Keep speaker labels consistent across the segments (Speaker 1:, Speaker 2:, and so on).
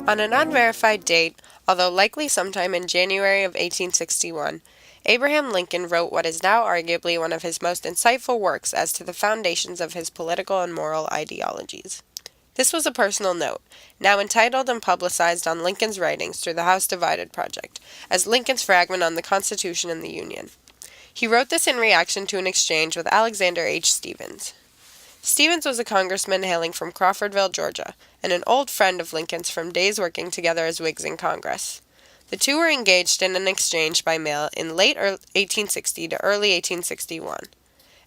Speaker 1: On an unverified date, although likely sometime in January of 1861, Abraham Lincoln wrote what is now arguably one of his most insightful works as to the foundations of his political and moral ideologies. This was a personal note, now entitled and publicized on Lincoln's writings through the House Divided Project, as Lincoln's Fragment on the Constitution and the Union. He wrote this in reaction to an exchange with Alexander H. Stephens. Stephens was a congressman hailing from Crawfordville, Georgia, and an old friend of Lincoln's from days working together as Whigs in Congress. The two were engaged in an exchange by mail in late 1860 to early 1861.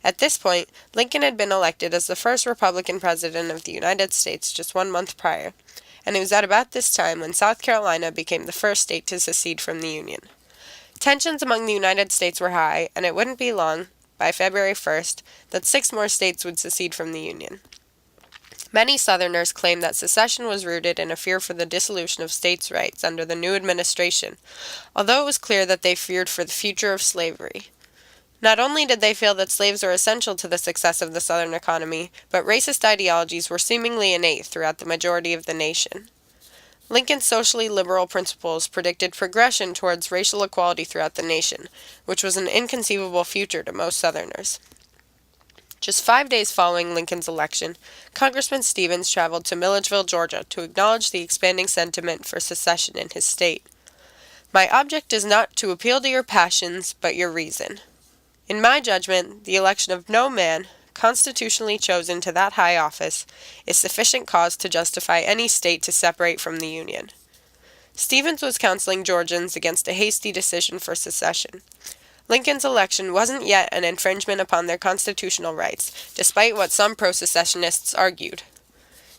Speaker 1: At this point, Lincoln had been elected as the first Republican president of the United States just 1 month prior, and it was at about this time when South Carolina became the first state to secede from the Union. Tensions among the United States were high, and it wouldn't be long, by February 1st, that 6 more states would secede from the Union. Many Southerners claimed that secession was rooted in a fear for the dissolution of states' rights under the new administration, although it was clear that they feared for the future of slavery. Not only did they feel that slaves were essential to the success of the Southern economy, but racist ideologies were seemingly innate throughout the majority of the nation. Lincoln's socially liberal principles predicted progression towards racial equality throughout the nation, which was an inconceivable future to most Southerners. Just 5 days following Lincoln's election, Congressman Stephens traveled to Milledgeville, Georgia, to acknowledge the expanding sentiment for secession in his state. "My object is not to appeal to your passions, but your reason. In my judgment, the election of no man, constitutionally chosen to that high office, is sufficient cause to justify any state to separate from the Union." Stephens was counseling Georgians against a hasty decision for secession. Lincoln's election wasn't yet an infringement upon their constitutional rights, despite what some pro-secessionists argued.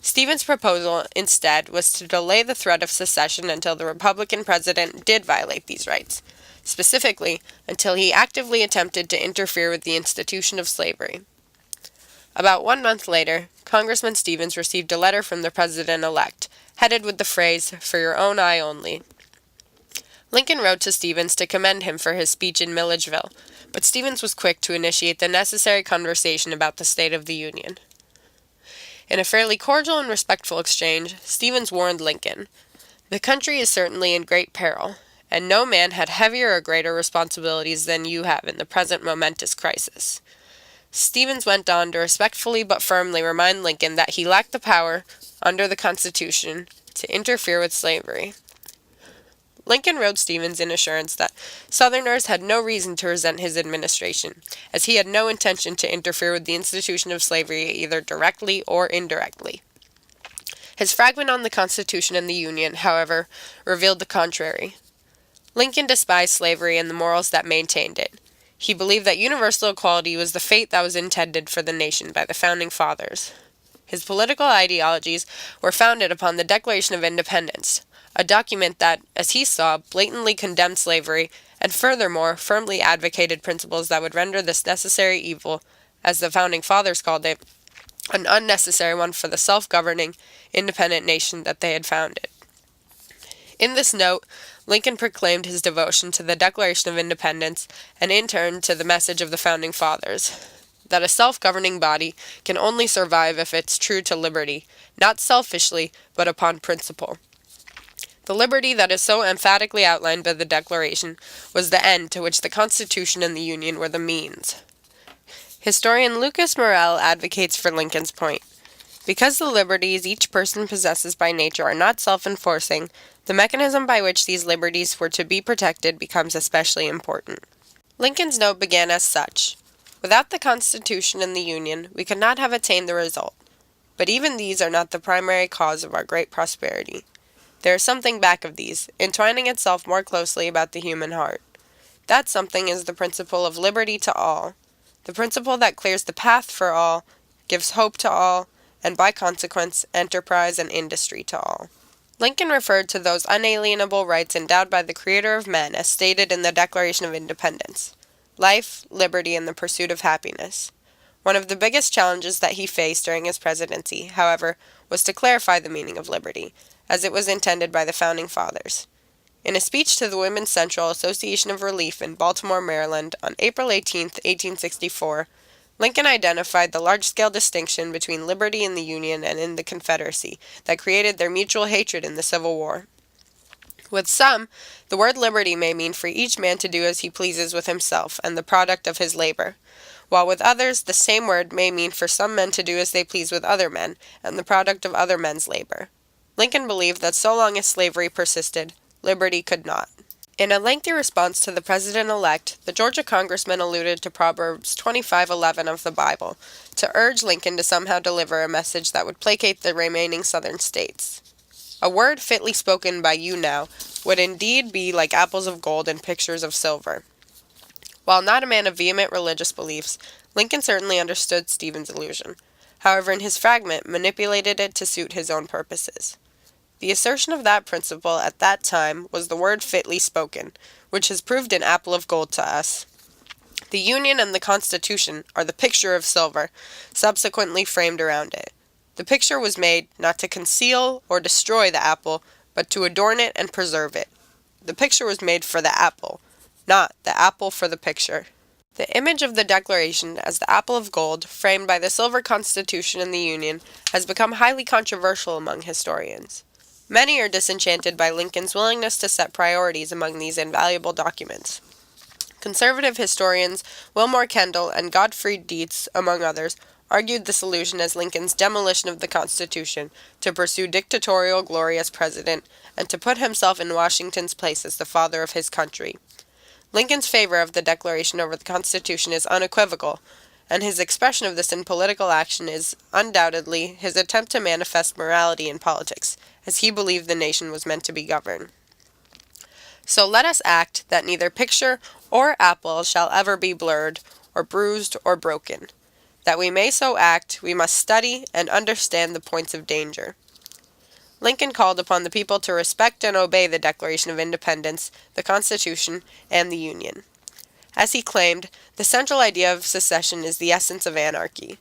Speaker 1: Stephens' proposal, instead, was to delay the threat of secession until the Republican president did violate these rights, specifically, until he actively attempted to interfere with the institution of slavery. About 1 month later, Congressman Stephens received a letter from the president-elect, headed with the phrase, "For your own eye only." Lincoln wrote to Stephens to commend him for his speech in Milledgeville, but Stephens was quick to initiate the necessary conversation about the state of the Union. In a fairly cordial and respectful exchange, Stephens warned Lincoln, "The country is certainly in great peril, and no man had heavier or greater responsibilities than you have in the present momentous crisis." Stephens went on to respectfully but firmly remind Lincoln that he lacked the power, under the Constitution, to interfere with slavery. Lincoln wrote Stephens in assurance that Southerners had no reason to resent his administration, as he had no intention to interfere with the institution of slavery either directly or indirectly. His Fragment on the Constitution and the Union, however, revealed the contrary. Lincoln despised slavery and the morals that maintained it. He believed that universal equality was the fate that was intended for the nation by the Founding Fathers. His political ideologies were founded upon the Declaration of Independence, a document that, as he saw, blatantly condemned slavery and furthermore firmly advocated principles that would render this necessary evil, as the Founding Fathers called it, an unnecessary one for the self-governing, independent nation that they had founded. In this note, Lincoln proclaimed his devotion to the Declaration of Independence and in turn to the message of the Founding Fathers, that a self-governing body can only survive if it's true to liberty, not selfishly, but upon principle. The liberty that is so emphatically outlined by the Declaration was the end to which the Constitution and the Union were the means. Historian Lucas Morrell advocates for Lincoln's point. Because the liberties each person possesses by nature are not self-enforcing, the mechanism by which these liberties were to be protected becomes especially important. Lincoln's note began as such. Without the Constitution and the Union, we could not have attained the result. But even these are not the primary cause of our great prosperity. There is something back of these, entwining itself more closely about the human heart. That something is the principle of liberty to all, the principle that clears the path for all, gives hope to all, and by consequence, enterprise and industry to all. Lincoln referred to those unalienable rights endowed by the Creator of men as stated in the Declaration of Independence: life, liberty, and the pursuit of happiness. One of the biggest challenges that he faced during his presidency, however, was to clarify the meaning of liberty, as it was intended by the Founding Fathers. In a speech to the Women's Central Association of Relief in Baltimore, Maryland, on April 18, 1864, Lincoln identified the large-scale distinction between liberty in the Union and in the Confederacy that created their mutual hatred in the Civil War. With some, the word liberty may mean for each man to do as he pleases with himself and the product of his labor, while with others the same word may mean for some men to do as they please with other men and the product of other men's labor. Lincoln believed that so long as slavery persisted, liberty could not. In a lengthy response to the president-elect, the Georgia congressman alluded to Proverbs 25:11 of the Bible to urge Lincoln to somehow deliver a message that would placate the remaining southern states. A word fitly spoken by you now would indeed be like apples of gold and pictures of silver. While not a man of vehement religious beliefs, Lincoln certainly understood Stephen's allusion. However, in his Fragment, manipulated it to suit his own purposes. The assertion of that principle at that time was the word fitly spoken, which has proved an apple of gold to us. The Union and the Constitution are the picture of silver, subsequently framed around it. The picture was made not to conceal or destroy the apple, but to adorn it and preserve it. The picture was made for the apple, not the apple for the picture. The image of the Declaration as the apple of gold, framed by the silver Constitution and the Union, has become highly controversial among historians. Many are disenchanted by Lincoln's willingness to set priorities among these invaluable documents. Conservative historians Wilmore Kendall and Gottfried Dietz, among others, argued this allusion as Lincoln's demolition of the Constitution to pursue dictatorial glory as president and to put himself in Washington's place as the father of his country. Lincoln's favor of the Declaration over the Constitution is unequivocal, and his expression of this in political action is undoubtedly his attempt to manifest morality in politics, as he believed the nation was meant to be governed. So let us act that neither picture or apple shall ever be blurred, or bruised, or broken. That we may so act, we must study and understand the points of danger. Lincoln called upon the people to respect and obey the Declaration of Independence, the Constitution, and the Union. As he claimed, the central idea of secession is the essence of anarchy.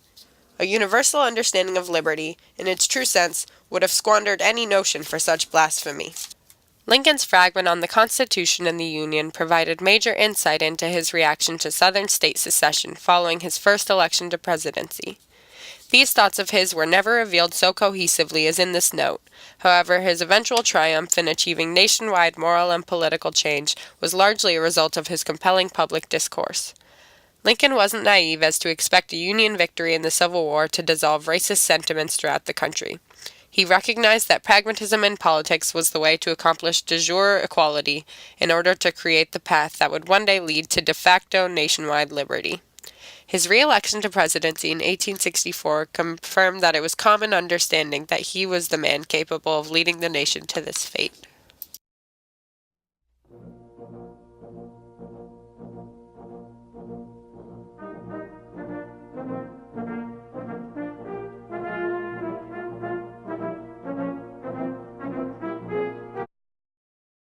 Speaker 1: A universal understanding of liberty, in its true sense, would have squandered any notion for such blasphemy. Lincoln's Fragment on the Constitution and the Union provided major insight into his reaction to Southern state secession following his first election to presidency. These thoughts of his were never revealed so cohesively as in this note. However, his eventual triumph in achieving nationwide moral and political change was largely a result of his compelling public discourse. Lincoln wasn't naive as to expect a Union victory in the Civil War to dissolve racist sentiments throughout the country. He recognized that pragmatism in politics was the way to accomplish de jure equality in order to create the path that would one day lead to de facto nationwide liberty. His re-election to presidency in 1864 confirmed that it was common understanding that he was the man capable of leading the nation to this fate.